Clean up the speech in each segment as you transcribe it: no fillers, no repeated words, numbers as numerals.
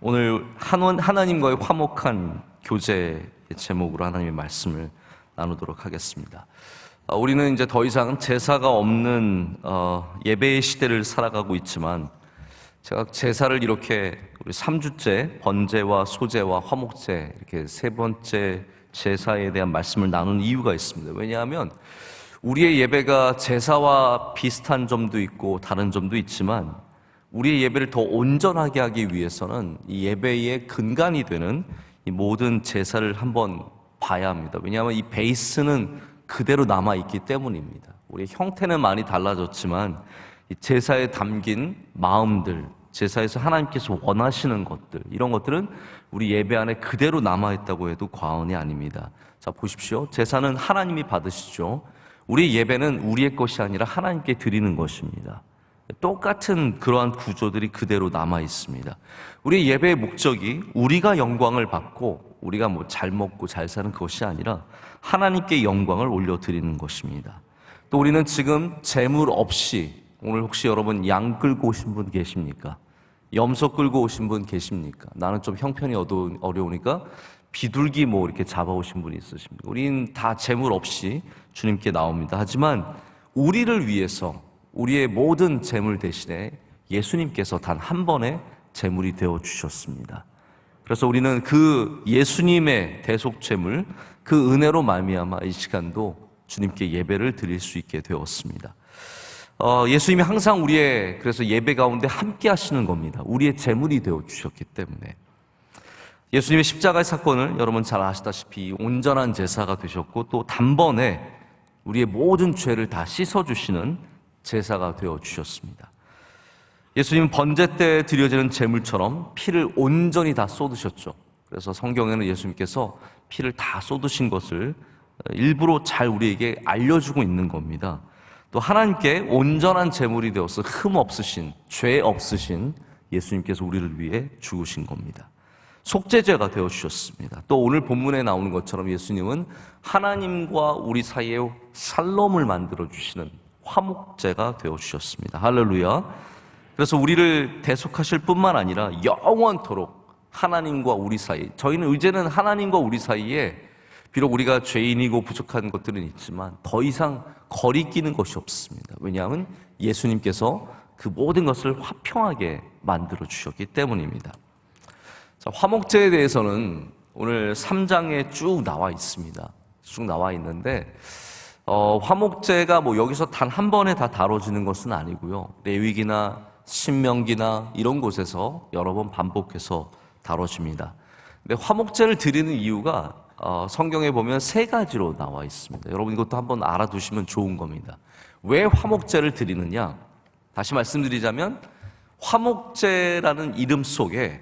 오늘 하나님과의 화목한 교제의 제목으로 하나님의 말씀을 나누도록 하겠습니다. 우리는 이제 더 이상 제사가 없는 예배의 시대를 살아가고 있지만, 제가 제사를 이렇게 우리 3주째 번제와 소제와 화목제 이렇게 세 번째 제사에 대한 말씀을 나누는 이유가 있습니다. 왜냐하면 우리의 예배가 제사와 비슷한 점도 있고 다른 점도 있지만, 우리의 예배를 더 온전하게 하기 위해서는 이 예배의 근간이 되는 이 모든 제사를 한번 봐야 합니다. 왜냐하면 이 베이스는 그대로 남아있기 때문입니다. 우리의 형태는 많이 달라졌지만 이 제사에 담긴 마음들, 제사에서 하나님께서 원하시는 것들, 이런 것들은 우리 예배 안에 그대로 남아있다고 해도 과언이 아닙니다. 자, 보십시오. 제사는 하나님이 받으시죠. 우리 예배는 우리의 것이 아니라 하나님께 드리는 것입니다. 똑같은 그러한 구조들이 그대로 남아 있습니다. 우리 예배의 목적이 우리가 영광을 받고 우리가 잘 먹고 잘 사는 것이 아니라 하나님께 영광을 올려드리는 것입니다. 또 우리는 지금 재물 없이, 오늘 혹시 여러분 양 끌고 오신 분 계십니까? 염소 끌고 오신 분 계십니까? 나는 좀 형편이 어려우니까 비둘기 이렇게 잡아오신 분이 있으십니까? 우린 다 재물 없이 주님께 나옵니다. 하지만 우리를 위해서 우리의 모든 재물 대신에 예수님께서 단 한 번의 재물이 되어 주셨습니다. 그래서 우리는 그 예수님의 대속 재물, 그 은혜로 말미암아 이 시간도 주님께 예배를 드릴 수 있게 되었습니다. 예수님이 항상 그래서 예배 가운데 함께 하시는 겁니다. 우리의 재물이 되어 주셨기 때문에. 예수님의 십자가의 사건을 여러분 잘 아시다시피 온전한 제사가 되셨고, 또 단번에 우리의 모든 죄를 다 씻어주시는 제사가 되어 주셨습니다. 예수님은 번제 때 드려지는 제물처럼 피를 온전히 다 쏟으셨죠. 그래서 성경에는 예수님께서 피를 다 쏟으신 것을 일부러 잘 우리에게 알려주고 있는 겁니다. 또 하나님께 온전한 제물이 되어서 흠 없으신, 죄 없으신 예수님께서 우리를 위해 죽으신 겁니다. 속죄제가 되어 주셨습니다. 또 오늘 본문에 나오는 것처럼 예수님은 하나님과 우리 사이에 샬롬을 만들어 주시는 화목제가 되어 주셨습니다. 할렐루야. 그래서 우리를 대속하실 뿐만 아니라 영원토록 하나님과 우리 사이, 저희는 이제는 하나님과 우리 사이에 비록 우리가 죄인이고 부족한 것들은 있지만 더 이상 거리끼는 것이 없습니다. 왜냐하면 예수님께서 그 모든 것을 화평하게 만들어 주셨기 때문입니다. 자, 화목제에 대해서는 오늘 3장에 쭉 나와 있습니다. 쭉 나와 있는데 화목제가 여기서 단 한 번에 다 다뤄지는 것은 아니고요. 레위기나 신명기나 이런 곳에서 여러 번 반복해서 다뤄집니다. 근데 화목제를 드리는 이유가 성경에 보면 세 가지로 나와 있습니다. 여러분 이것도 한번 알아두시면 좋은 겁니다. 왜 화목제를 드리느냐? 다시 말씀드리자면 화목제라는 이름 속에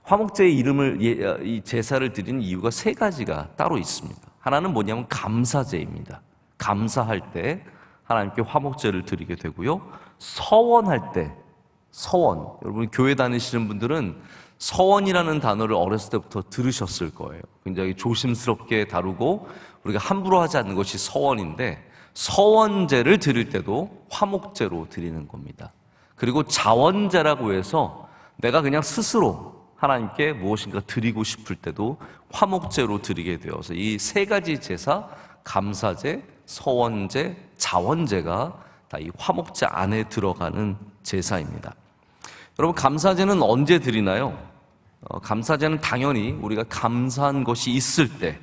화목제의 이름을 이 제사를 드리는 이유가 세 가지가 따로 있습니다. 하나는 뭐냐면 감사제입니다. 감사할 때 하나님께 화목제를 드리게 되고요. 서원할 때, 서원. 여러분 교회 다니시는 분들은 서원이라는 단어를 어렸을 때부터 들으셨을 거예요. 굉장히 조심스럽게 다루고 우리가 함부로 하지 않는 것이 서원인데, 서원제를 드릴 때도 화목제로 드리는 겁니다. 그리고 자원제라고 해서 내가 그냥 스스로 하나님께 무엇인가 드리고 싶을 때도 화목제로 드리게 되어서 이 세 가지 제사, 감사제, 서원제, 자원제가 다 이 화목제 안에 들어가는 제사입니다. 여러분 감사제는 언제 드리나요? 감사제는 당연히 우리가 감사한 것이 있을 때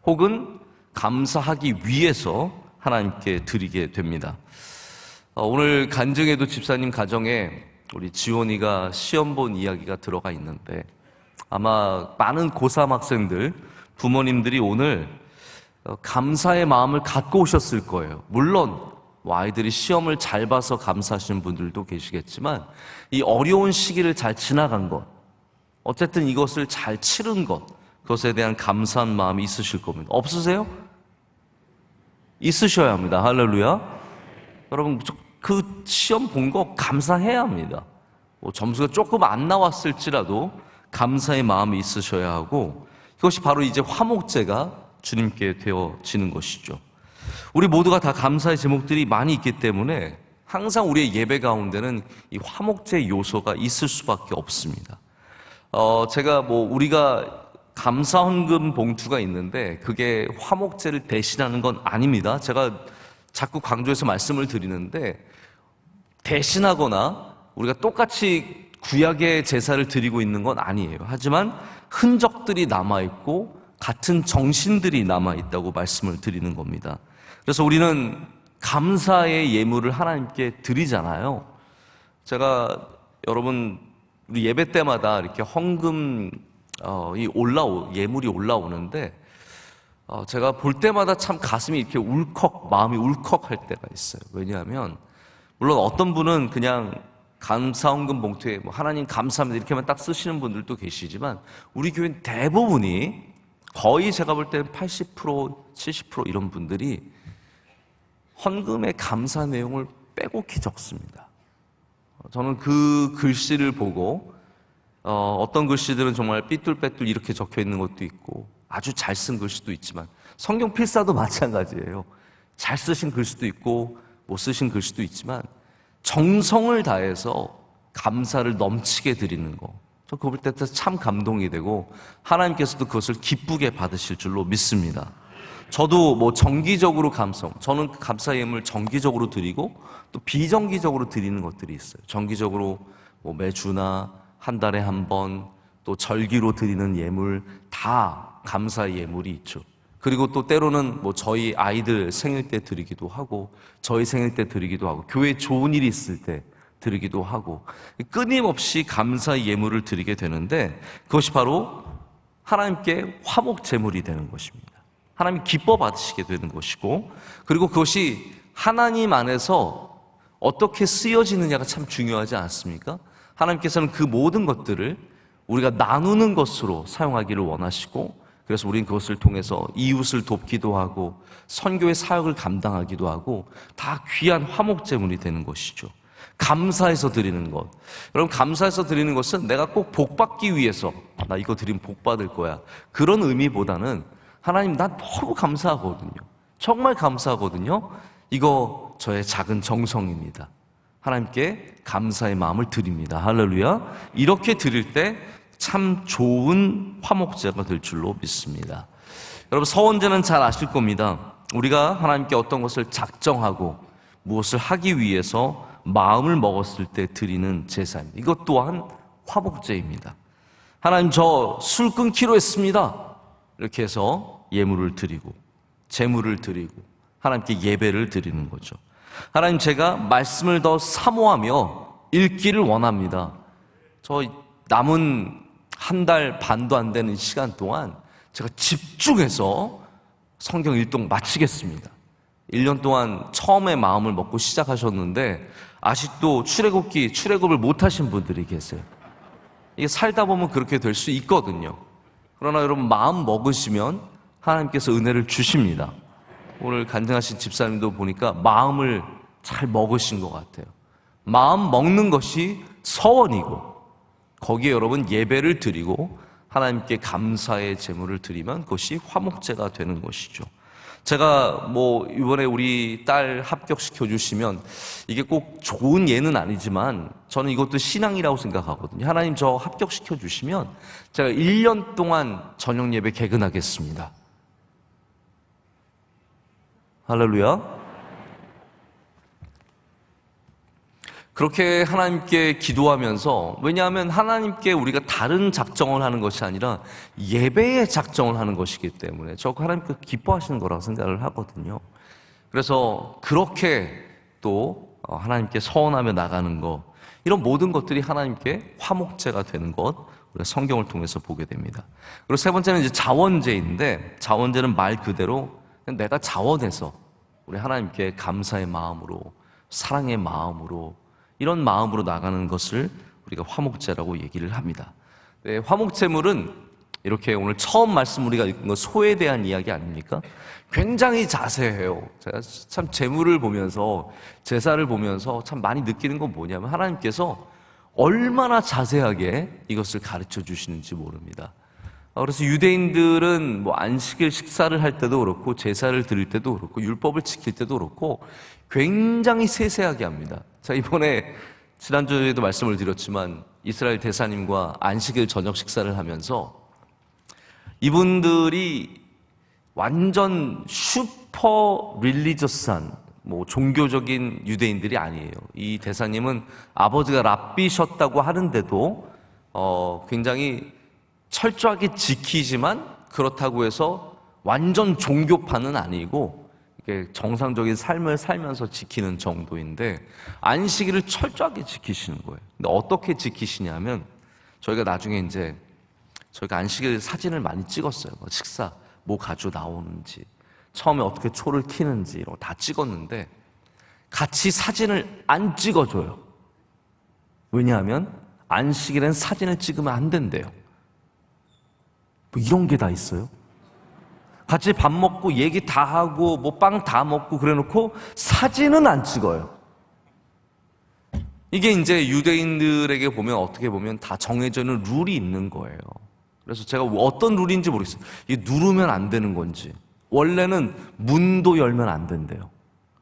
혹은 감사하기 위해서 하나님께 드리게 됩니다. 오늘 간증에도 집사님 가정에 우리 지원이가 시험 본 이야기가 들어가 있는데, 아마 많은 고3 학생들, 부모님들이 오늘 감사의 마음을 갖고 오셨을 거예요. 물론 아이들이 시험을 잘 봐서 감사하시는 분들도 계시겠지만 이 어려운 시기를 잘 지나간 것, 어쨌든 이것을 잘 치른 것, 그것에 대한 감사한 마음이 있으실 겁니다. 없으세요? 있으셔야 합니다. 할렐루야. 여러분 그 시험 본 거 감사해야 합니다. 점수가 조금 안 나왔을지라도 감사의 마음이 있으셔야 하고, 이것이 바로 이제 화목제가 주님께 되어지는 것이죠. 우리 모두가 다 감사의 제목들이 많이 있기 때문에 항상 우리의 예배 가운데는 이 화목제 요소가 있을 수밖에 없습니다. 제가 우리가 감사 헌금 봉투가 있는데 그게 화목제를 대신하는 건 아닙니다. 제가 자꾸 강조해서 말씀을 드리는데 대신하거나 우리가 똑같이 구약의 제사를 드리고 있는 건 아니에요. 하지만 흔적들이 남아있고 같은 정신들이 남아있다고 말씀을 드리는 겁니다. 그래서 우리는 감사의 예물을 하나님께 드리잖아요. 제가 여러분 우리 예배 때마다 이렇게 헌금 예물이 올라오는데 제가 볼 때마다 참 가슴이 이렇게 마음이 울컥할 때가 있어요. 왜냐하면 물론 어떤 분은 그냥 감사 헌금 봉투에 하나님 감사합니다 이렇게만 딱 쓰시는 분들도 계시지만 우리 교회는 대부분이 거의 제가 볼 때는 80%, 70% 이런 분들이 헌금의 감사 내용을 빼곡히 적습니다. 저는 그 글씨를 보고 어떤 글씨들은 정말 삐뚤빼뚤 이렇게 적혀 있는 것도 있고 아주 잘 쓴 글씨도 있지만 성경 필사도 마찬가지예요. 잘 쓰신 글씨도 있고 못 쓰신 글씨도 있지만 정성을 다해서 감사를 넘치게 드리는 거, 저 그거 볼 때 참 감동이 되고 하나님께서도 그것을 기쁘게 받으실 줄로 믿습니다. 저도 정기적으로 저는 감사 예물 정기적으로 드리고 또 비정기적으로 드리는 것들이 있어요. 정기적으로 매주나 한 달에 한 번, 또 절기로 드리는 예물, 다 감사 예물이 있죠. 그리고 또 때로는 저희 아이들 생일 때 드리기도 하고 저희 생일 때 드리기도 하고 교회에 좋은 일이 있을 때 드리기도 하고 끊임없이 감사 예물을 드리게 되는데 그것이 바로 하나님께 화목 제물이 되는 것입니다. 하나님 기뻐 받으시게 되는 것이고, 그리고 그것이 하나님 안에서 어떻게 쓰여지느냐가 참 중요하지 않습니까? 하나님께서는 그 모든 것들을 우리가 나누는 것으로 사용하기를 원하시고, 그래서 우리는 그것을 통해서 이웃을 돕기도 하고 선교의 사역을 감당하기도 하고 다 귀한 화목제물이 되는 것이죠. 감사해서 드리는 것, 여러분, 감사해서 드리는 것은 내가 꼭 복받기 위해서 나 이거 드리면 복받을 거야, 그런 의미보다는 하나님 난 너무 감사하거든요, 정말 감사하거든요, 이거 저의 작은 정성입니다, 하나님께 감사의 마음을 드립니다. 할렐루야. 이렇게 드릴 때 참 좋은 화목제가 될 줄로 믿습니다. 여러분, 서원제는 잘 아실 겁니다. 우리가 하나님께 어떤 것을 작정하고 무엇을 하기 위해서 마음을 먹었을 때 드리는 제사입니다. 이것 또한 화목제입니다. 하나님, 저 술 끊기로 했습니다, 이렇게 해서 예물을 드리고 제물을 드리고 하나님께 예배를 드리는 거죠. 하나님, 제가 말씀을 더 사모하며 읽기를 원합니다. 저 남은 한 달 반도 안 되는 시간 동안 제가 집중해서 성경 일독 마치겠습니다. 1년 동안 처음에 마음을 먹고 시작하셨는데 아직도 출애굽을 못 하신 분들이 계세요. 이게 살다 보면 그렇게 될 수 있거든요. 그러나 여러분, 마음 먹으시면 하나님께서 은혜를 주십니다. 오늘 간증하신 집사님도 보니까 마음을 잘 먹으신 것 같아요. 마음 먹는 것이 서원이고, 거기에 여러분 예배를 드리고 하나님께 감사의 제물을 드리면 그것이 화목제가 되는 것이죠. 제가 이번에 우리 딸 합격시켜 주시면 이게 꼭 좋은 예는 아니지만 저는 이것도 신앙이라고 생각하거든요. 하나님, 저 합격시켜 주시면 제가 1년 동안 저녁 예배 개근하겠습니다. 할렐루야. 그렇게 하나님께 기도하면서, 왜냐하면 하나님께 우리가 다른 작정을 하는 것이 아니라 예배의 작정을 하는 것이기 때문에 저 하나님께 기뻐하시는 거라고 생각을 하거든요. 그래서 그렇게 또 하나님께 서원하며 나가는 것, 이런 모든 것들이 하나님께 화목제가 되는 것, 우리가 성경을 통해서 보게 됩니다. 그리고 세 번째는 이제 자원제인데, 자원제는 말 그대로 내가 자원해서 우리 하나님께 감사의 마음으로, 사랑의 마음으로, 이런 마음으로 나가는 것을 우리가 화목제라고 얘기를 합니다. 네, 화목제물은 이렇게 오늘 처음 말씀 우리가 읽은 거 소에 대한 이야기 아닙니까? 굉장히 자세해요. 제가 참 제물을 보면서, 제사를 보면서 참 많이 느끼는 건 뭐냐면 하나님께서 얼마나 자세하게 이것을 가르쳐 주시는지 모릅니다. 그래서 유대인들은 뭐 안식일 식사를 할 때도 그렇고 제사를 드릴 때도 그렇고 율법을 지킬 때도 그렇고 굉장히 세세하게 합니다. 자, 이번에 지난주에도 말씀을 드렸지만 이스라엘 대사님과 안식일 저녁 식사를 하면서 이분들이 완전 슈퍼 릴리저스한 뭐 종교적인 유대인들이 아니에요. 이 대사님은 아버지가 랍비셨다고 하는데도 굉장히 철저하게 지키지만 그렇다고 해서 완전 종교파는 아니고 정상적인 삶을 살면서 지키는 정도인데 안식일을 철저하게 지키시는 거예요. 근데 어떻게 지키시냐면 저희가 나중에 이제 저희가 안식일 사진을 많이 찍었어요. 식사 뭐 가지고 나오는지 처음에 어떻게 초를 켜는지 이런 거 다 찍었는데 같이 사진을 안 찍어줘요. 왜냐하면 안식일엔 사진을 찍으면 안 된대요. 뭐 이런 게 다 있어요. 같이 밥 먹고 얘기 다 하고 뭐 빵 다 먹고 그래놓고 사진은 안 찍어요. 이게 이제 유대인들에게 보면 어떻게 보면 다 정해져 있는 룰이 있는 거예요. 그래서 제가 어떤 룰인지 모르겠어요. 이게 누르면 안 되는 건지. 원래는 문도 열면 안 된대요.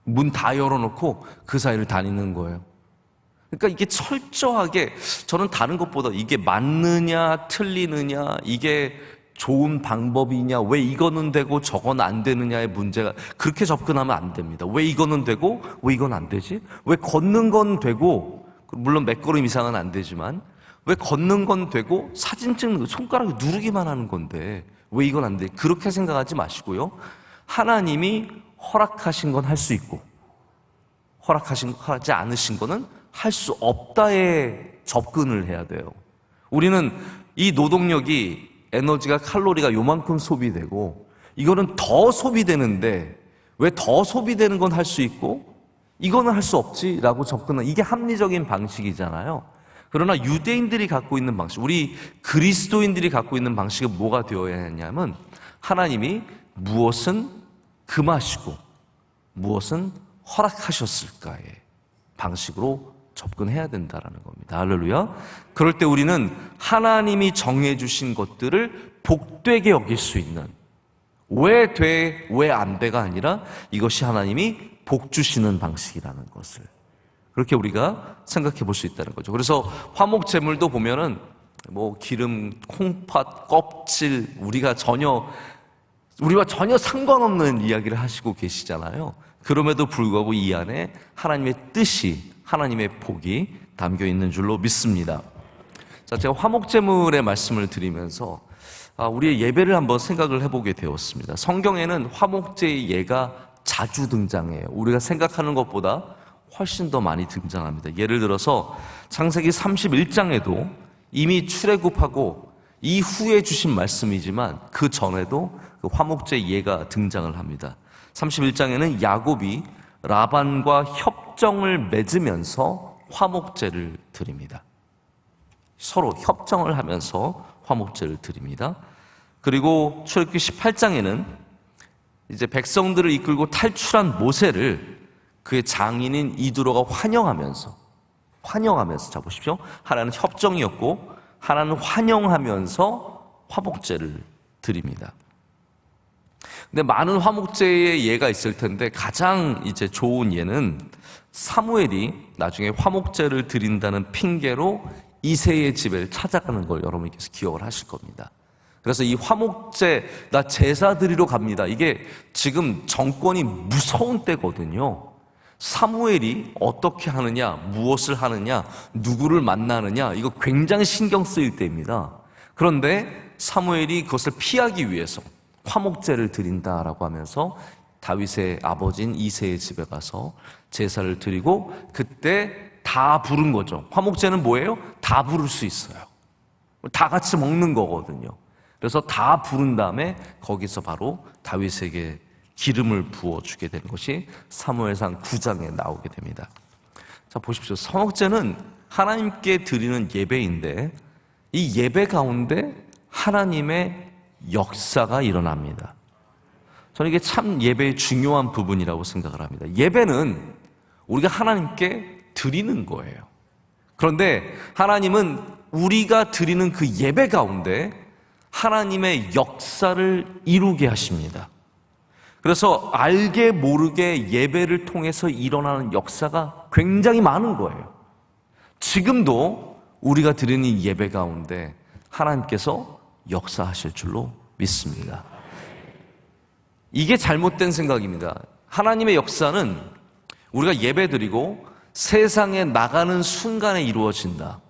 문 다 열어놓고 그 사이를 다니는 거예요. 그러니까 이게 철저하게 저는 다른 것보다 이게 맞느냐 틀리느냐 이게 좋은 방법이냐 왜 이거는 되고 저건 안 되느냐의 문제가 그렇게 접근하면 안 됩니다. 왜 이거는 되고 왜 이건 안 되지? 왜 걷는 건 되고 물론 몇 걸음 이상은 안 되지만 왜 걷는 건 되고 사진 찍는 거 손가락에 누르기만 하는 건데 왜 이건 안 돼? 그렇게 생각하지 마시고요. 하나님이 허락하신 건 할 수 있고 허락하지 않으신 거는 할 수 없다에 접근을 해야 돼요. 우리는 이 노동력이 에너지가 칼로리가 요만큼 소비되고 이거는 더 소비되는데 왜 더 소비되는 건 할 수 있고 이거는 할 수 없지라고 접근하는 이게 합리적인 방식이잖아요. 그러나 유대인들이 갖고 있는 방식, 우리 그리스도인들이 갖고 있는 방식은 뭐가 되어야 하냐면 하나님이 무엇은 금하시고 무엇은 허락하셨을까의 방식으로 접근해야 된다라는 겁니다. 할렐루야. 그럴 때 우리는 하나님이 정해주신 것들을 복되게 여길 수 있는 왜 돼, 왜 안 돼가 아니라 이것이 하나님이 복 주시는 방식이라는 것을 그렇게 우리가 생각해 볼 수 있다는 거죠. 그래서 화목 제물도 보면은 뭐 기름, 콩팥, 껍질 우리와 전혀 상관없는 이야기를 하시고 계시잖아요. 그럼에도 불구하고 이 안에 하나님의 뜻이 하나님의 복이 담겨 있는 줄로 믿습니다. 자, 제가 화목제물의 말씀을 드리면서 우리의 예배를 한번 생각을 해보게 되었습니다. 성경에는 화목제의 예가 자주 등장해요. 우리가 생각하는 것보다 훨씬 더 많이 등장합니다. 예를 들어서 창세기 31장에도 이미 출애굽하고 이후에 주신 말씀이지만 그 전에도 그 화목제 예가 등장을 합니다. 31장에는 야곱이 라반과 협정을 맺으면서 화목제를 드립니다. 서로 협정을 하면서 화목제를 드립니다. 그리고 출애굽기 18장에는 이제 백성들을 이끌고 탈출한 모세를 그의 장인인 이두로가 환영하면서 자 보십시오. 하나는 협정이었고 하나는 환영하면서 화목제를 드립니다. 근데 많은 화목제의 예가 있을 텐데 가장 이제 좋은 예는 사무엘이 나중에 화목제를 드린다는 핑계로 이새의 집을 찾아가는 걸 여러분께서 기억을 하실 겁니다. 그래서 이 화목제, 나 제사 드리러 갑니다. 이게 지금 정권이 무서운 때거든요. 사무엘이 어떻게 하느냐, 무엇을 하느냐, 누구를 만나느냐, 이거 굉장히 신경 쓰일 때입니다. 그런데 사무엘이 그것을 피하기 위해서 화목제를 드린다라고 하면서 다윗의 아버지인 이새의 집에 가서 제사를 드리고 그때 다 부른 거죠. 화목제는 뭐예요? 다 부를 수 있어요. 다 같이 먹는 거거든요. 그래서 다 부른 다음에 거기서 바로 다윗에게 기름을 부어주게 되는 것이 사무엘상 9장에 나오게 됩니다. 자, 보십시오. 화목제는 하나님께 드리는 예배인데 이 예배 가운데 하나님의 역사가 일어납니다. 저는 이게 참 예배의 중요한 부분이라고 생각을 합니다. 예배는 우리가 하나님께 드리는 거예요. 그런데 하나님은 우리가 드리는 그 예배 가운데 하나님의 역사를 이루게 하십니다. 그래서 알게 모르게 예배를 통해서 일어나는 역사가 굉장히 많은 거예요. 지금도 우리가 드리는 이 예배 가운데 하나님께서 역사하실 줄로 믿습니다. 이게 잘못된 생각입니다. 하나님의 역사는 우리가 예배 드리고 세상에 나가는 순간에 이루어진다.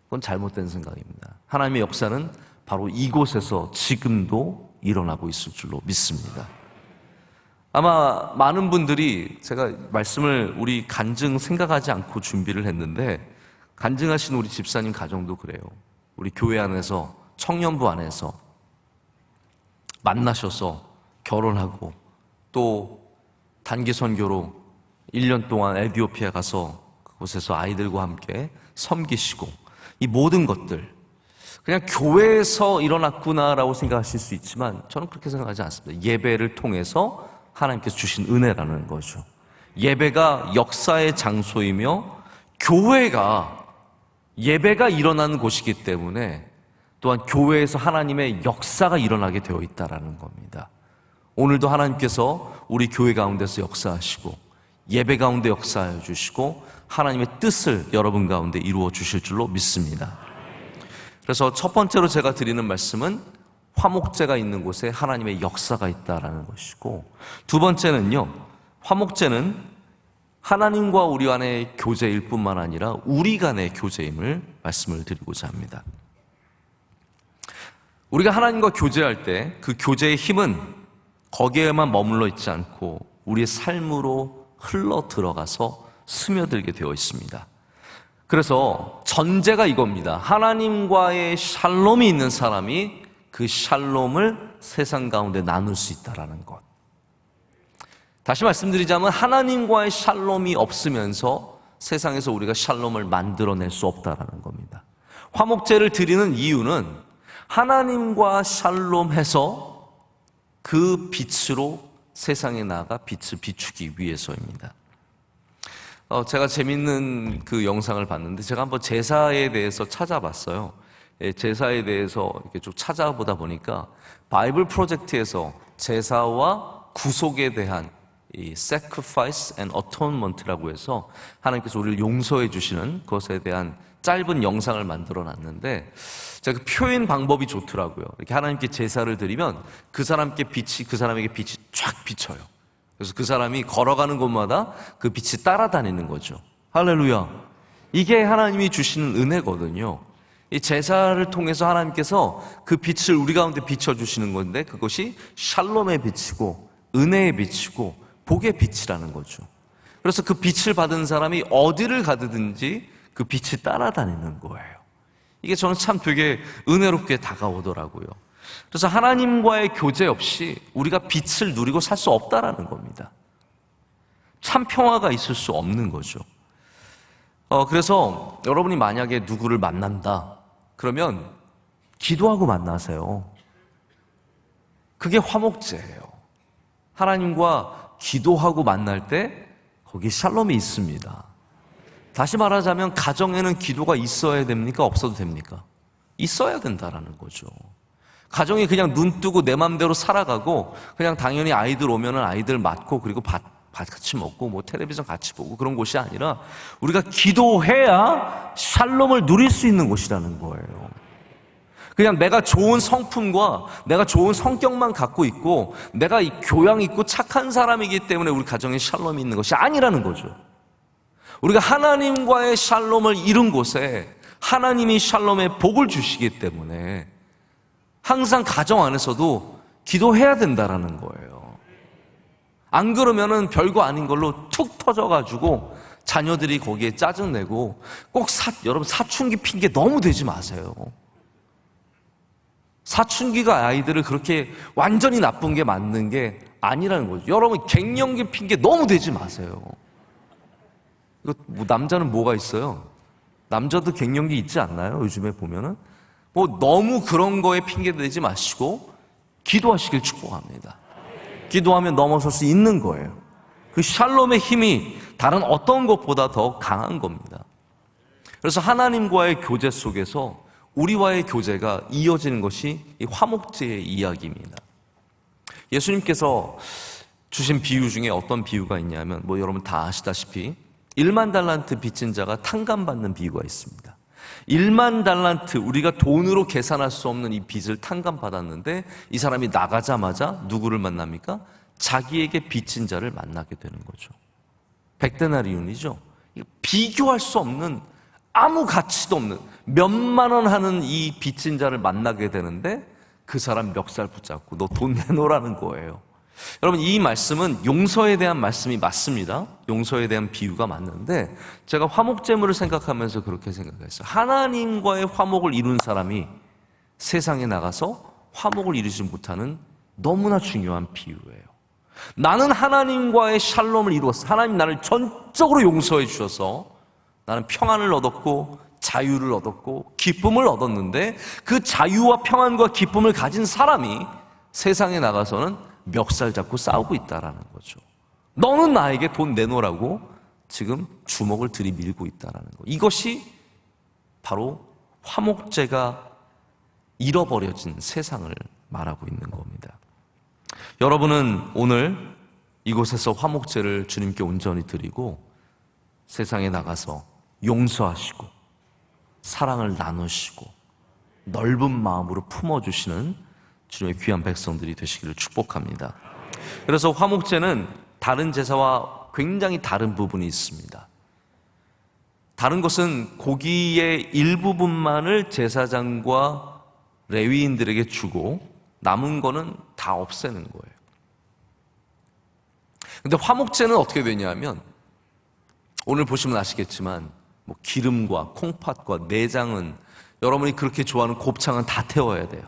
그건 잘못된 생각입니다. 하나님의 역사는 바로 이곳에서 지금도 일어나고 있을 줄로 믿습니다. 아마 많은 분들이 제가 말씀을 우리 간증 생각하지 않고 준비를 했는데 간증하신 우리 집사님 가정도 그래요. 우리 교회 안에서 청년부 안에서 만나셔서 결혼하고 또 단기 선교로 1년 동안 에티오피아 가서 그곳에서 아이들과 함께 섬기시고 이 모든 것들 그냥 교회에서 일어났구나라고 생각하실 수 있지만 저는 그렇게 생각하지 않습니다. 예배를 통해서 하나님께서 주신 은혜라는 거죠. 예배가 역사의 장소이며 교회가 예배가 일어나는 곳이기 때문에 또한 교회에서 하나님의 역사가 일어나게 되어 있다는 겁니다. 오늘도 하나님께서 우리 교회 가운데서 역사하시고 예배 가운데 역사해 주시고 하나님의 뜻을 여러분 가운데 이루어 주실 줄로 믿습니다. 그래서 첫 번째로 제가 드리는 말씀은 화목제가 있는 곳에 하나님의 역사가 있다라는 것이고, 두 번째는요, 화목제는 하나님과 우리 간의 교제일 뿐만 아니라 우리 간의 교제임을 말씀을 드리고자 합니다. 우리가 하나님과 교제할 때 그 교제의 힘은 거기에만 머물러 있지 않고 우리의 삶으로 흘러 들어가서 스며들게 되어 있습니다. 그래서 전제가 이겁니다. 하나님과의 샬롬이 있는 사람이 그 샬롬을 세상 가운데 나눌 수 있다는 것. 다시 말씀드리자면 하나님과의 샬롬이 없으면서 세상에서 우리가 샬롬을 만들어낼 수 없다는 겁니다. 화목제를 드리는 이유는 하나님과 샬롬해서 그 빛으로 세상에 나가 빛을 비추기 위해서입니다. 제가 재밌는 그 영상을 봤는데 제가 한번 제사에 대해서 찾아봤어요. 제사에 대해서 이렇게 쭉 찾아보다 보니까 바이블 프로젝트에서 제사와 구속에 대한 이 sacrifice and atonement라고 해서 하나님께서 우리를 용서해 주시는 것에 대한 짧은 영상을 만들어 놨는데 제가 그 표현 방법이 좋더라고요. 이렇게 하나님께 제사를 드리면 그 사람에게 빛이 쫙 비쳐요. 그래서 그 사람이 걸어가는 곳마다 그 빛이 따라다니는 거죠. 할렐루야. 이게 하나님이 주시는 은혜거든요. 이 제사를 통해서 하나님께서 그 빛을 우리 가운데 비춰주시는 건데 그것이 샬롬의 빛이고 은혜의 빛이고 복의 빛이라는 거죠. 그래서 그 빛을 받은 사람이 어디를 가든지 그 빛이 따라다니는 거예요. 이게 저는 참 되게 은혜롭게 다가오더라고요. 그래서 하나님과의 교제 없이 우리가 빛을 누리고 살 수 없다라는 겁니다. 참 평화가 있을 수 없는 거죠. 그래서 여러분이 만약에 누구를 만난다 그러면 기도하고 만나세요. 그게 화목제예요. 하나님과 기도하고 만날 때 거기 샬롬이 있습니다. 다시 말하자면 가정에는 기도가 있어야 됩니까? 없어도 됩니까? 있어야 된다라는 거죠. 가정이 그냥 눈 뜨고 내 맘대로 살아가고 그냥 당연히 아이들 오면은 아이들 맡고 그리고 밥 같이 먹고 뭐 텔레비전 같이 보고 그런 곳이 아니라 우리가 기도해야 샬롬을 누릴 수 있는 곳이라는 거예요. 그냥 내가 좋은 성품과 내가 좋은 성격만 갖고 있고 내가 교양 있고 착한 사람이기 때문에 우리 가정에 샬롬이 있는 것이 아니라는 거죠. 우리가 하나님과의 샬롬을 이룬 곳에 하나님이 샬롬의 복을 주시기 때문에 항상 가정 안에서도 기도해야 된다라는 거예요. 안 그러면은 별거 아닌 걸로 툭 터져가지고 자녀들이 거기에 짜증내고 꼭 여러분 사춘기 핑계 너무 대지 마세요. 사춘기가 아이들을 그렇게 완전히 나쁜 게 맞는 게 아니라는 거죠. 여러분 갱년기 핑계 너무 대지 마세요. 이거 뭐 남자는 뭐가 있어요? 남자도 갱년기 있지 않나요? 요즘에 보면은 뭐 너무 그런 거에 핑계 대지 마시고 기도하시길 축복합니다. 기도하면 넘어설 수 있는 거예요. 그 샬롬의 힘이 다른 어떤 것보다 더 강한 겁니다. 그래서 하나님과의 교제 속에서 우리와의 교제가 이어지는 것이 이 화목제의 이야기입니다. 예수님께서 주신 비유 중에 어떤 비유가 있냐면 여러분 다 아시다시피 1만 달란트 빚진 자가 탕감받는 비유가 있습니다. 1만 달란트, 우리가 돈으로 계산할 수 없는 이 빚을 탕감받았는데 이 사람이 나가자마자 누구를 만납니까? 자기에게 빚진 자를 만나게 되는 거죠. 100데나리온이죠. 비교할 수 없는, 아무 가치도 없는 몇만 원 하는 이 빚진 자를 만나게 되는데 그 사람 멱살 붙잡고 너 돈 내놓으라는 거예요. 여러분, 이 말씀은 용서에 대한 말씀이 맞습니다. 용서에 대한 비유가 맞는데 제가 화목제물을 생각하면서 그렇게 생각했어요. 하나님과의 화목을 이룬 사람이 세상에 나가서 화목을 이루지 못하는 너무나 중요한 비유예요. 나는 하나님과의 샬롬을 이루었어. 하나님 나를 전적으로 용서해 주셔서 나는 평안을 얻었고 자유를 얻었고 기쁨을 얻었는데 그 자유와 평안과 기쁨을 가진 사람이 세상에 나가서는 멱살 잡고 싸우고 있다라는 거죠. 너는 나에게 돈 내놓으라고 지금 주먹을 들이밀고 있다라는 거. 이것이 바로 화목제가 잃어버려진 세상을 말하고 있는 겁니다. 여러분은 오늘 이곳에서 화목제를 주님께 온전히 드리고 세상에 나가서 용서하시고 사랑을 나누시고 넓은 마음으로 품어주시는 주님의 귀한 백성들이 되시기를 축복합니다. 그래서 화목제는 다른 제사와 굉장히 다른 부분이 있습니다. 다른 것은 고기의 일부분만을 제사장과 레위인들에게 주고 남은 거는 다 없애는 거예요. 근데 화목제는 어떻게 되냐면 오늘 보시면 아시겠지만 기름과 콩팥과 내장은 여러분이 그렇게 좋아하는 곱창은 다 태워야 돼요.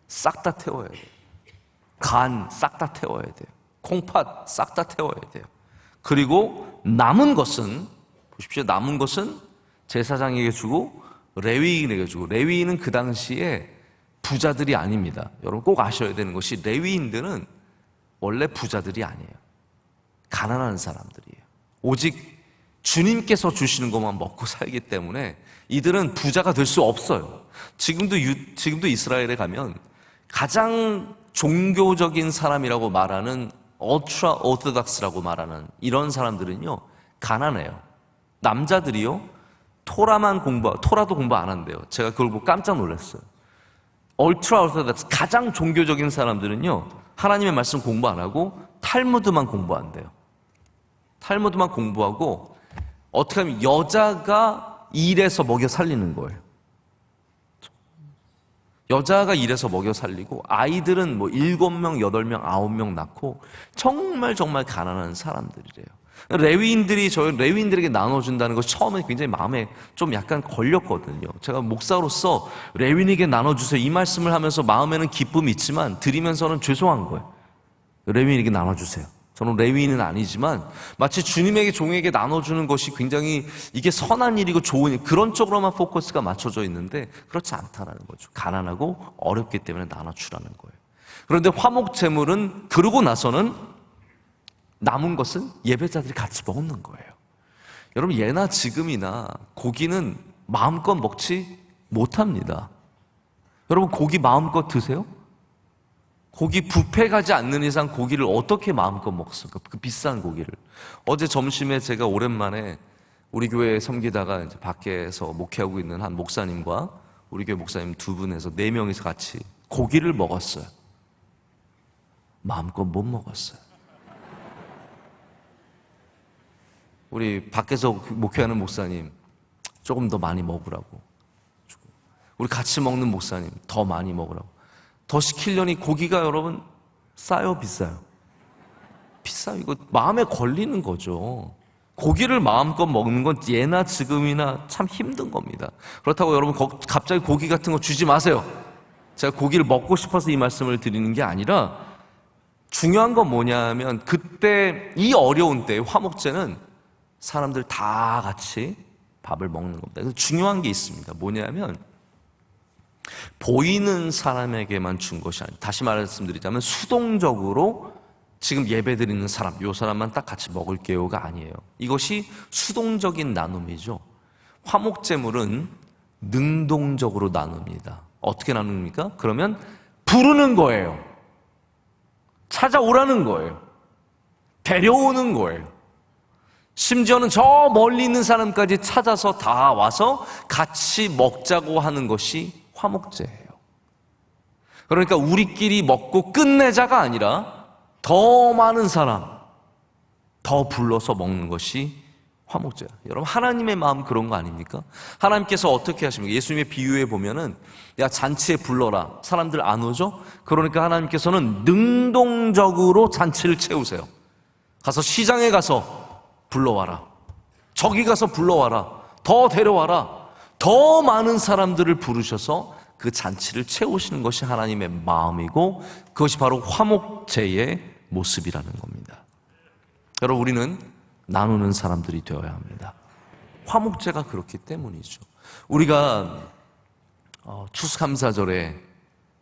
싹 다 태워야 돼요. 간 싹 다 태워야 돼요. 콩팥 싹 다 태워야 돼요. 그리고 남은 것은 보십시오. 남은 것은 제사장에게 주고 레위인에게 주고, 레위인은 그 당시에 부자들이 아닙니다. 여러분 꼭 아셔야 되는 것이 레위인들은 원래 부자들이 아니에요. 가난한 사람들이에요. 오직 주님께서 주시는 것만 먹고 살기 때문에 이들은 부자가 될 수 없어요. 지금도 이스라엘에 가면 가장 종교적인 사람이라고 말하는 ultra orthodox라고 말하는 이런 사람들은요 가난해요. 남자들이요 토라도 공부 안 한대요. 제가 그걸 보고 깜짝 놀랐어요. ultra orthodox, 가장 종교적인 사람들은요 하나님의 말씀 공부 안 하고 탈무드만 공부한대요. 탈무드만 공부하고 어떻게 하면 여자가 일해서 먹여 살리는 거예요. 여자가 일해서 먹여 살리고 아이들은 7명, 8명, 9명 낳고 정말 가난한 사람들이래요. 레위인들이 레위인들에게 나눠준다는 것이 처음에 굉장히 마음에 좀 약간 걸렸거든요. 제가 목사로서 레위인에게 나눠주세요 이 말씀을 하면서 마음에는 기쁨이 있지만 드리면서는 죄송한 거예요. 레위인에게 나눠주세요. 저는 레위인은 아니지만 마치 주님에게 종에게 나눠주는 것이 굉장히 이게 선한 일이고 좋은 일, 그런 쪽으로만 포커스가 맞춰져 있는데 그렇지 않다는 거죠. 가난하고 어렵기 때문에 나눠주라는 거예요. 그런데 화목제물은 그러고 나서는 남은 것은 예배자들이 같이 먹는 거예요. 여러분 예나 지금이나 고기는 마음껏 먹지 못합니다. 여러분 고기 마음껏 드세요? 고기 뷔페 가지 않는 이상 고기를 어떻게 마음껏 먹습니까? 그 비싼 고기를. 어제 점심에 제가 오랜만에 우리 교회 섬기다가 이제 밖에서 목회하고 있는 한 목사님과 우리 교회 목사님 두 분에서 4명이서 같이 고기를 먹었어요. 마음껏 못 먹었어요. 우리 밖에서 목회하는 목사님 조금 더 많이 먹으라고, 우리 같이 먹는 목사님 더 많이 먹으라고. 더 시키려니 고기가 여러분 싸요, 비싸요? 비싸요. 이거 마음에 걸리는 거죠. 고기를 마음껏 먹는 건 예나 지금이나 참 힘든 겁니다. 그렇다고 여러분 갑자기 고기 같은 거 주지 마세요. 제가 고기를 먹고 싶어서 이 말씀을 드리는 게 아니라 중요한 건 뭐냐면 그때 이 어려운 때에 화목제는 사람들 다 같이 밥을 먹는 겁니다. 그래서 중요한 게 있습니다. 뭐냐면 보이는 사람에게만 준 것이 아니에요. 다시 말씀드리자면 수동적으로 지금 예배드리는 사람, 요 사람만 딱 같이 먹을게요가 아니에요. 이것이 수동적인 나눔이죠. 화목제물은 능동적으로 나눕니다. 어떻게 나눕니까? 그러면 부르는 거예요. 찾아오라는 거예요. 데려오는 거예요. 심지어는 저 멀리 있는 사람까지 찾아서 다 와서 같이 먹자고 하는 것이 화목제예요. 그러니까 우리끼리 먹고 끝내자가 아니라 더 많은 사람, 더 불러서 먹는 것이 화목제예요. 여러분, 하나님의 마음 그런 거 아닙니까? 하나님께서 어떻게 하십니까? 예수님의 비유에 보면은 야, 잔치에 불러라. 사람들 안 오죠? 그러니까 하나님께서는 능동적으로 잔치를 채우세요. 가서 시장에 가서 불러와라. 저기 가서 불러와라. 더 데려와라. 더 많은 사람들을 부르셔서 그 잔치를 채우시는 것이 하나님의 마음이고 그것이 바로 화목제의 모습이라는 겁니다. 여러분, 우리는 나누는 사람들이 되어야 합니다. 화목제가 그렇기 때문이죠. 우리가 추수감사절에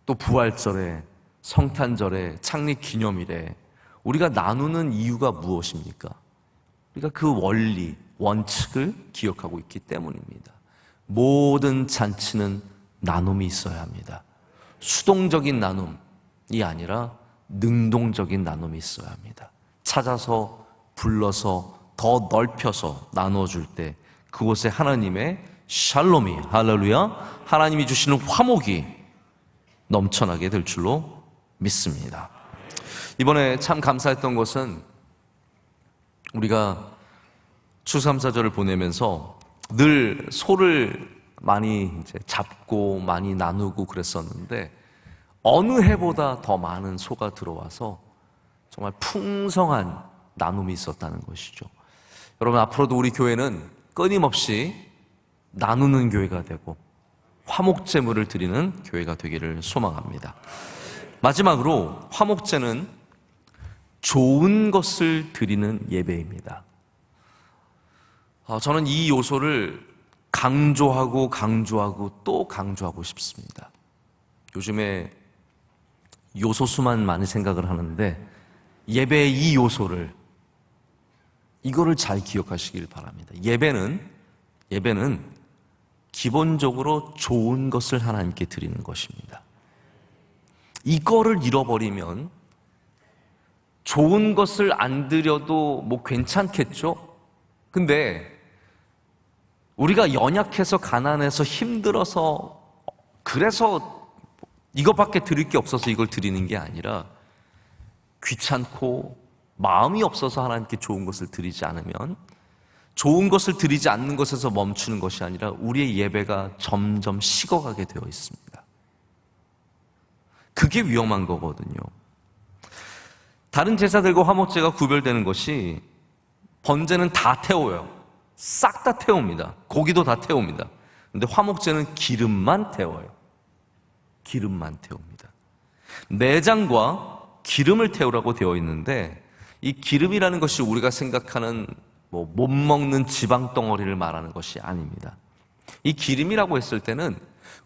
또 부활절에 성탄절에 창립기념일에 우리가 나누는 이유가 무엇입니까? 우리가 그 원리, 원칙을 기억하고 있기 때문입니다. 모든 잔치는 나눔이 있어야 합니다. 수동적인 나눔이 아니라 능동적인 나눔이 있어야 합니다. 찾아서 불러서 더 넓혀서 나눠줄 때 그곳에 하나님의 샬롬이, 할렐루야, 하나님이 주시는 화목이 넘쳐나게 될 줄로 믿습니다. 이번에 참 감사했던 것은 우리가 추수감사절을 보내면서 늘 소를 많이 이제 잡고 많이 나누고 그랬었는데 어느 해보다 더 많은 소가 들어와서 정말 풍성한 나눔이 있었다는 것이죠. 여러분, 앞으로도 우리 교회는 끊임없이 나누는 교회가 되고 화목제물을 드리는 교회가 되기를 소망합니다. 마지막으로 화목제는 좋은 것을 드리는 예배입니다. 저는 이 요소를 강조하고 또 강조하고 싶습니다. 요즘에 요소수만 많이 생각을 하는데 예배의 이 요소를, 이거를 잘 기억하시길 바랍니다. 예배는 기본적으로 좋은 것을 하나님께 드리는 것입니다. 이거를 잃어버리면 좋은 것을 안 드려도 뭐 괜찮겠죠? 근데 우리가 연약해서 가난해서 힘들어서 그래서 이것밖에 드릴 게 없어서 이걸 드리는 게 아니라 귀찮고 마음이 없어서 하나님께 좋은 것을 드리지 않으면 좋은 것을 드리지 않는 것에서 멈추는 것이 아니라 우리의 예배가 점점 식어가게 되어 있습니다. 그게 위험한 거거든요. 다른 제사들과 화목제가 구별되는 것이 번제는 다 태워요. 싹 다 태웁니다. 고기도 다 태웁니다. 근데 화목제는 기름만 태워요. 기름만 태웁니다. 내장과 기름을 태우라고 되어 있는데 이 기름이라는 것이 우리가 생각하는 못 먹는 지방 덩어리를 말하는 것이 아닙니다. 이 기름이라고 했을 때는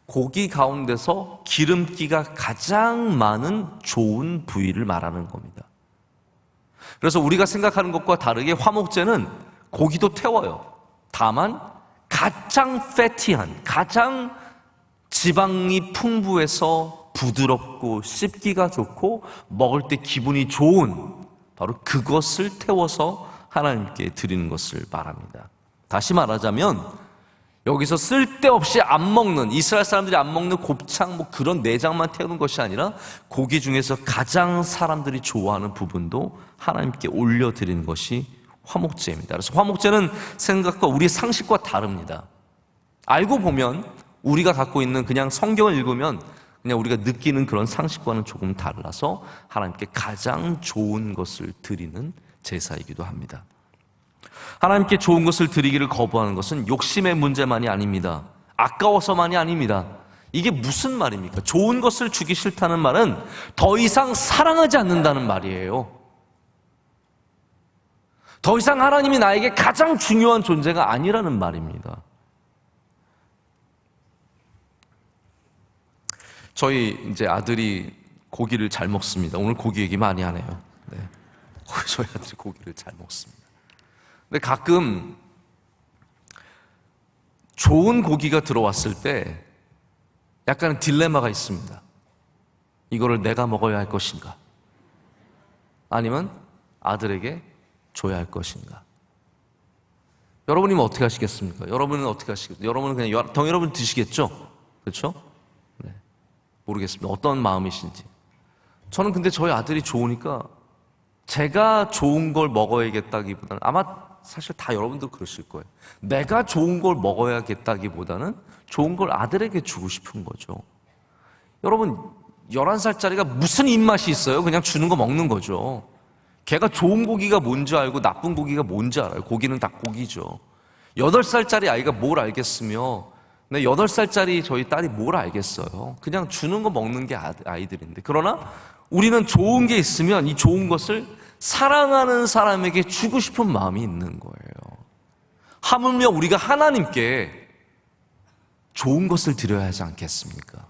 고기 가운데서 기름기가 가장 많은 좋은 부위를 말하는 겁니다. 그래서 우리가 생각하는 것과 다르게 화목제는 고기도 태워요. 다만 가장 패티한, 가장 지방이 풍부해서 부드럽고 씹기가 좋고 먹을 때 기분이 좋은 바로 그것을 태워서 하나님께 드리는 것을 말합니다. 다시 말하자면 여기서 쓸데없이 안 먹는, 이스라엘 사람들이 안 먹는 곱창 그런 내장만 태우는 것이 아니라 고기 중에서 가장 사람들이 좋아하는 부분도 하나님께 올려드리는 것이 화목제입니다. 그래서 화목제는 생각과 우리 상식과 다릅니다. 알고 보면 우리가 갖고 있는 그냥 성경을 읽으면 그냥 우리가 느끼는 그런 상식과는 조금 달라서 하나님께 가장 좋은 것을 드리는 제사이기도 합니다. 하나님께 좋은 것을 드리기를 거부하는 것은 욕심의 문제만이 아닙니다. 아까워서만이 아닙니다. 이게 무슨 말입니까? 좋은 것을 주기 싫다는 말은 더 이상 사랑하지 않는다는 말이에요. 더 이상 하나님이 나에게 가장 중요한 존재가 아니라는 말입니다. 저희 이제 아들이 고기를 잘 먹습니다. 오늘 고기 얘기 많이 하네요. 네. 저희 아들이 고기를 잘 먹습니다. 근데 가끔 좋은 고기가 들어왔을 때 약간의 딜레마가 있습니다. 이거를 내가 먹어야 할 것인가? 아니면 아들에게 줘야 할 것인가? 여러분이면 어떻게 하시겠습니까? 여러분은 어떻게 하시겠어요? 여러분은 그냥 여러분 드시겠죠? 그렇죠? 네. 모르겠습니다. 어떤 마음이신지. 저는 근데 저희 아들이 좋으니까 제가 좋은 걸 먹어야겠다기보다는, 아마 사실 다 여러분도 그러실 거예요. 내가 좋은 걸 먹어야겠다기보다는 좋은 걸 아들에게 주고 싶은 거죠. 여러분, 11살짜리가 무슨 입맛이 있어요? 그냥 주는 거 먹는 거죠. 걔가 좋은 고기가 뭔지 알고 나쁜 고기가 뭔지 알아요. 고기는 다 고기죠. 8살짜리 아이가 뭘 알겠으며, 네, 8살짜리 저희 딸이 뭘 알겠어요. 그냥 주는 거 먹는 게 아이들인데. 그러나 우리는 좋은 게 있으면 이 좋은 것을 사랑하는 사람에게 주고 싶은 마음이 있는 거예요. 하물며 우리가 하나님께 좋은 것을 드려야 하지 않겠습니까?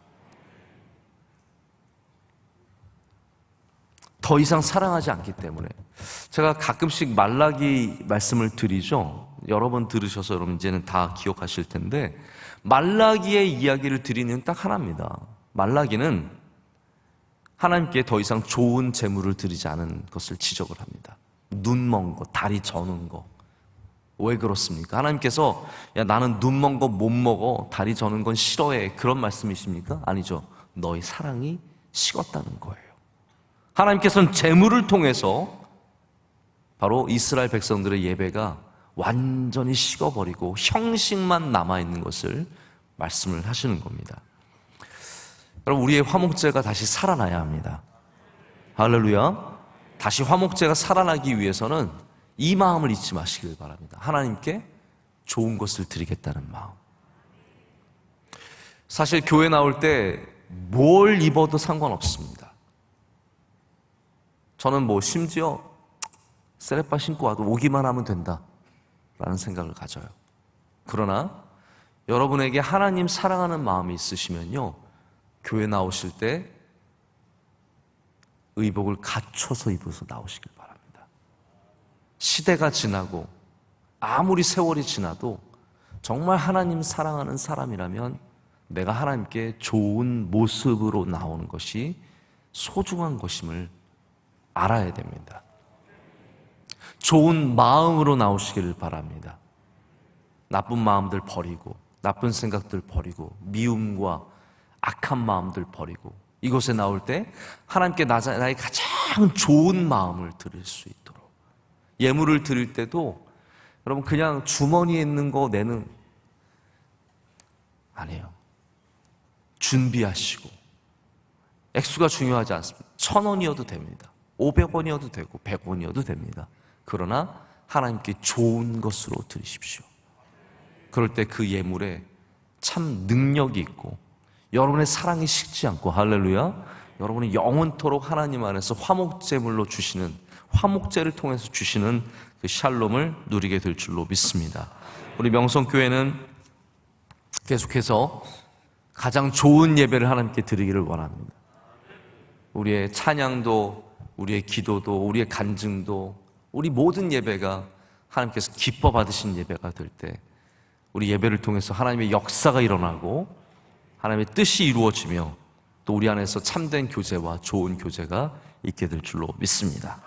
더 이상 사랑하지 않기 때문에. 제가 가끔씩 말라기 말씀을 드리죠. 여러 번 들으셔서 여러분 이제는 다 기억하실 텐데, 말라기의 이야기를 드리는 딱 하나입니다. 말라기는 하나님께 더 이상 좋은 재물을 드리지 않은 것을 지적을 합니다. 눈 먼 거, 다리 저는 거. 왜 그렇습니까? 하나님께서 야, 나는 눈 먼 거 못 먹어, 다리 저는 건 싫어해, 그런 말씀이십니까? 아니죠. 너희 사랑이 식었다는 거예요. 하나님께서는 재물을 통해서 바로 이스라엘 백성들의 예배가 완전히 식어버리고 형식만 남아있는 것을 말씀을 하시는 겁니다. 여러분, 우리의 화목제가 다시 살아나야 합니다. 할렐루야. 다시 화목제가 살아나기 위해서는 이 마음을 잊지 마시길 바랍니다. 하나님께 좋은 것을 드리겠다는 마음. 사실 교회 나올 때 뭘 입어도 상관없습니다. 저는 심지어 세레빠 신고 와도 오기만 하면 된다 라는 생각을 가져요. 그러나 여러분에게 하나님 사랑하는 마음이 있으시면요, 교회 나오실 때 의복을 갖춰서 입어서 나오시길 바랍니다. 시대가 지나고 아무리 세월이 지나도 정말 하나님 사랑하는 사람이라면 내가 하나님께 좋은 모습으로 나오는 것이 소중한 것임을 알아야 됩니다. 좋은 마음으로 나오시기를 바랍니다. 나쁜 마음들 버리고, 나쁜 생각들 버리고, 미움과 악한 마음들 버리고, 이곳에 나올 때 하나님께 나의 가장 좋은 마음을 드릴 수 있도록. 예물을 드릴 때도 여러분 그냥 주머니에 있는 거 내는, 아니에요. 준비하시고, 액수가 중요하지 않습니다. 1,000원이어도 됩니다. 500원이어도 되고 100원이어도 됩니다. 그러나 하나님께 좋은 것으로 드리십시오. 그럴 때 그 예물에 참 능력이 있고 여러분의 사랑이 식지 않고, 할렐루야, 여러분이 영원토록 하나님 안에서 화목제물로 주시는, 화목제를 통해서 주시는 그 샬롬을 누리게 될 줄로 믿습니다. 우리 명성교회는 계속해서 가장 좋은 예배를 하나님께 드리기를 원합니다. 우리의 찬양도, 우리의 기도도, 우리의 간증도, 우리 모든 예배가 하나님께서 기뻐 받으신 예배가 될 때 우리 예배를 통해서 하나님의 역사가 일어나고 하나님의 뜻이 이루어지며 또 우리 안에서 참된 교제와 좋은 교제가 있게 될 줄로 믿습니다.